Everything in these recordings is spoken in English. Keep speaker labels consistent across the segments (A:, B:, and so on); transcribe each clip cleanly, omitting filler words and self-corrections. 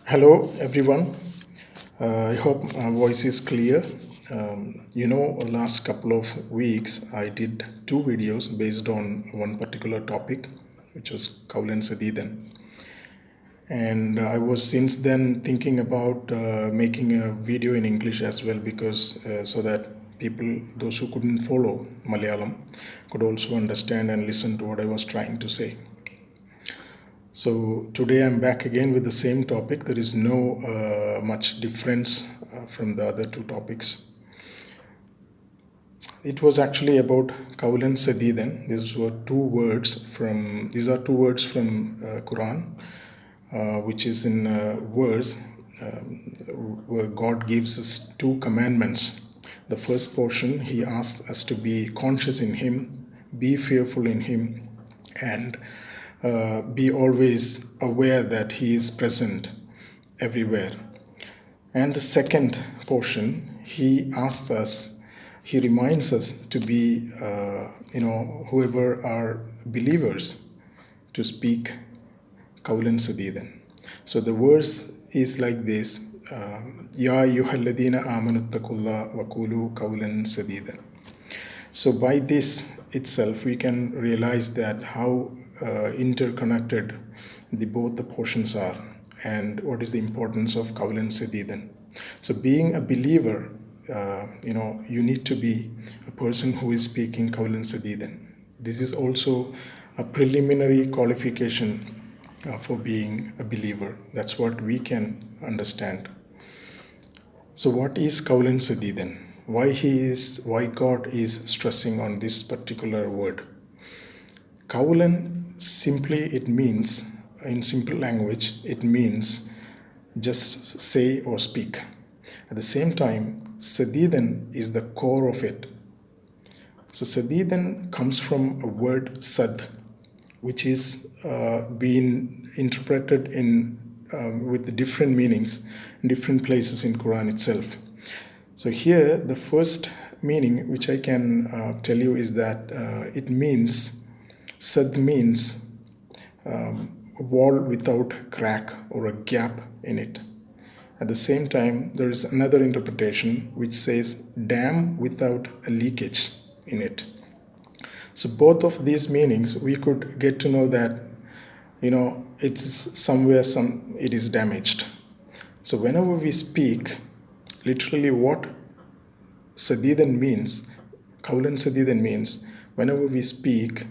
A: Hello, everyone. I hope my voice is clear. Last couple of weeks I did two videos based on one particular topic, which was Kaulan Sadidan. And I was since then thinking about making a video in English as well because so that people, those who couldn't follow Malayalam, could also understand and listen to what I was trying to say. So today I'm back again with the same topic. There is no much difference from the other two topics. It was actually about Kaulan Sadidan. These are two words from Quran, which is in verse where God gives us two commandments. The first portion, He asks us to be conscious in Him, be fearful in Him, and be always aware that He is present everywhere. And the second portion, He reminds us to be, whoever are believers, to speak Kaulan Sadidan. So the verse is like this: Ya ayyuhalladhina amanu taqullaha wa qulu qawlan sadidan. So by this itself, we can realize that how interconnected both the portions are, and what is the importance of Kaulan Sadidan. So being a believer, you need to be a person who is speaking Kaulan Sadidan. This is also a preliminary qualification for being a believer. That's what we can understand. So what is Kaulan Sadidan? Why God is stressing on this particular word? Kaulan, simply it means, in simple language, it means just say or speak. At the same time, Sadidan is the core of it. So Sadidan comes from a word sad, which is being interpreted in with different meanings in different places in Quran itself. So here, the first meaning which I can tell you is that it means, sad means a wall without crack or a gap in it. At the same time, there is another interpretation which says dam without a leakage in it. So both of these meanings, we could get to know that, it's somewhere it is damaged. So whenever we speak, literally what Sadidan means, Kaulan Sadidan means, whenever we speak,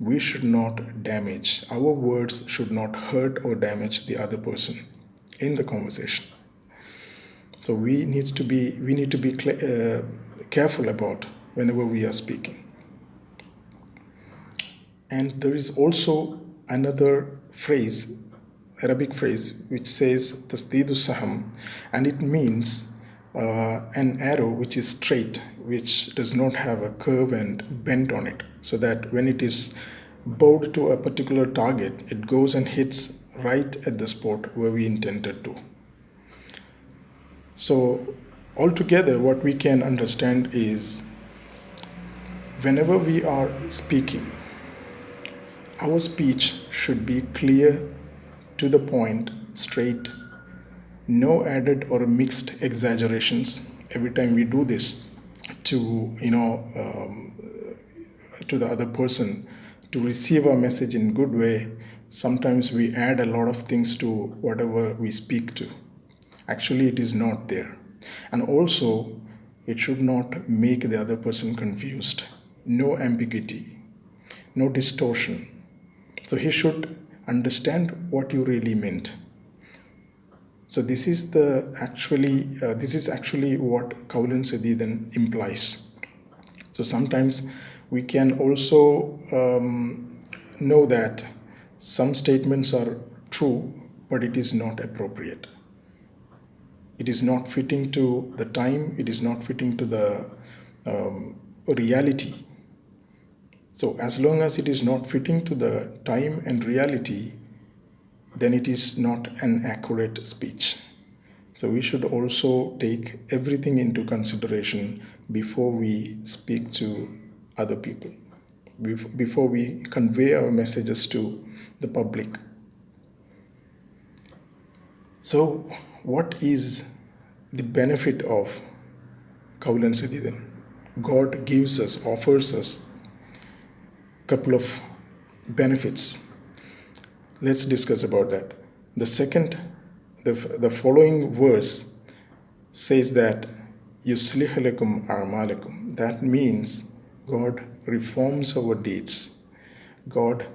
A: we should not damage. Our words should not hurt or damage the other person in the conversation. So we need to be careful about whenever we are speaking. And there is also another phrase, Arabic phrase, which says tasdidu saham, and it means an arrow which is straight, which does not have a curve and bend on it, so that when it is bowed to a particular target, it goes and hits right at the spot where we intended to. So altogether, what we can understand is whenever we are speaking, our speech should be clear, to the point, straight, no added or mixed exaggerations. Every time we do this to, to the other person, to receive our message in good way, sometimes we add a lot of things to whatever we speak to. Actually, it is not there. And also, it should not make the other person confused. No ambiguity, no distortion. So he should understand what you really meant. So this is actually what Kaulan Sadidan implies. So sometimes we can also know that some statements are true, but it is not appropriate. It is not fitting to the time. It is not fitting to the reality. So as long as it is not fitting to the time and reality, then it is not an accurate speech. So we should also take everything into consideration before we speak to other people, before we convey our messages to the public. So what is the benefit of Kaulan Siddhidan? God gives us, offers us a couple of benefits. Let's discuss about that. The following verse says that yuslih lakum a'malakum. That means God reforms our deeds. God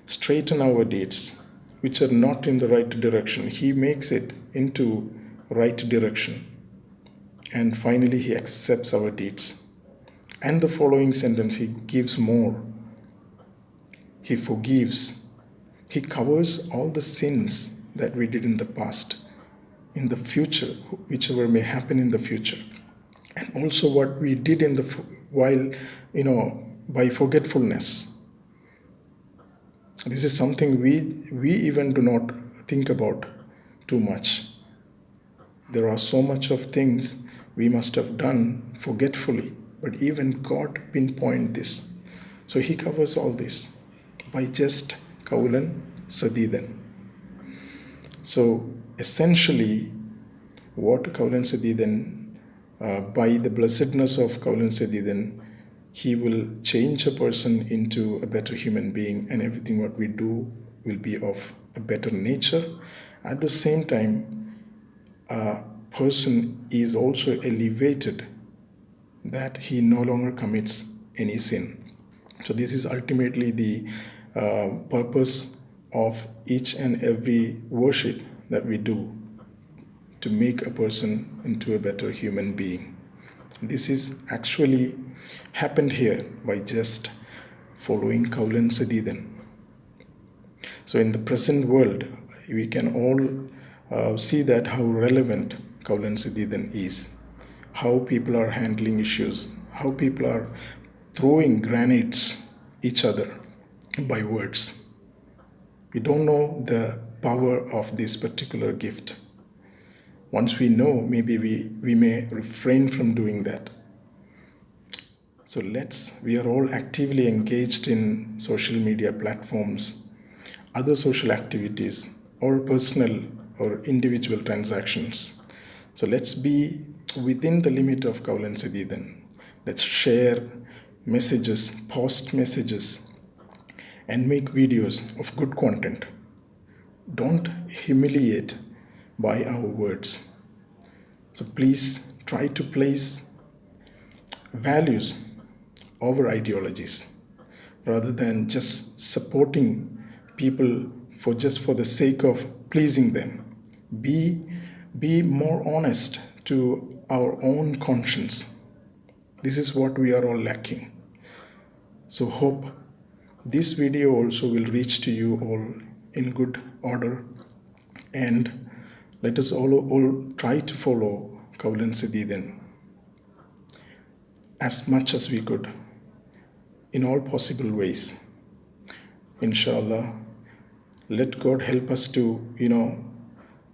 A: straightens our deeds which are not in the right direction. He makes it into right direction. And finally he accepts our deeds. And the following sentence, he gives more. He forgives. He covers all the sins that we did in the past, in the future, whichever may happen in the future, and also what we did in the while, by forgetfulness. This is something we even do not think about too much. There are so much of things we must have done forgetfully, but even God pinpoint this. So he covers all this by just Kaulan Siddhidan. So essentially, what Kaulan Siddhidan, by the blessedness of Kaulan Siddhidan, he will change a person into a better human being, and everything what we do will be of a better nature. At the same time, a person is also elevated, that he no longer commits any sin. So this is ultimately the purpose of each and every worship that we do, to make a person into a better human being. This is actually happened here by just following Kaulan Siddhidan. So in the present world, we can all see that how relevant Kaulan Siddhidan is, how people are handling issues, how people are throwing grenades each other by words. We don't know the power of this particular gift. Once we know, maybe we may refrain from doing that. So we are all actively engaged in social media platforms, other social activities, or personal or individual transactions. So let's be within the limit of Kaulan Siddhidan. Let's share messages, post messages, and make videos of good content. Don't humiliate by our words. So please try to place values over ideologies, rather than just supporting people for the sake of pleasing them. Be more honest to our own conscience. This is what we are all lacking. So hope this video also will reach to you all in good order, and let us all try to follow Kaulan Siddhidan as much as we could in all possible ways. Inshallah, let God help us to,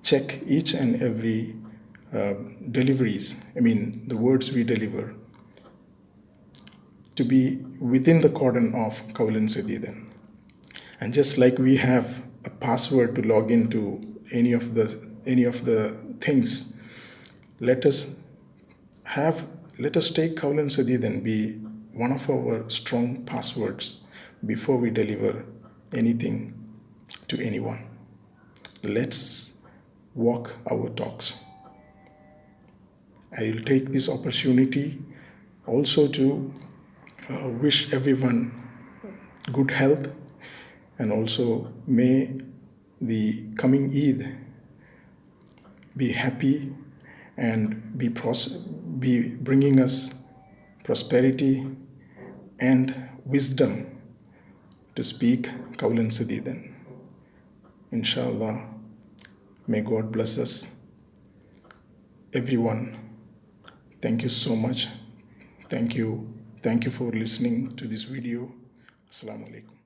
A: check each and every deliveries, the words we deliver, to be within the cordon of Kaulan Siddhidan. And just like we have a password to log into any of the things, let us take Kaulan Siddhidan be one of our strong passwords before we deliver anything to anyone. Let's walk our talks. I will take this opportunity also to wish everyone good health, and also may the coming Eid be happy and be bringing us prosperity and wisdom to speak Kaulan Siddhidan. Inshallah, may God bless us, everyone. Thank you so much. Thank you for listening to this video. Assalamu alaikum.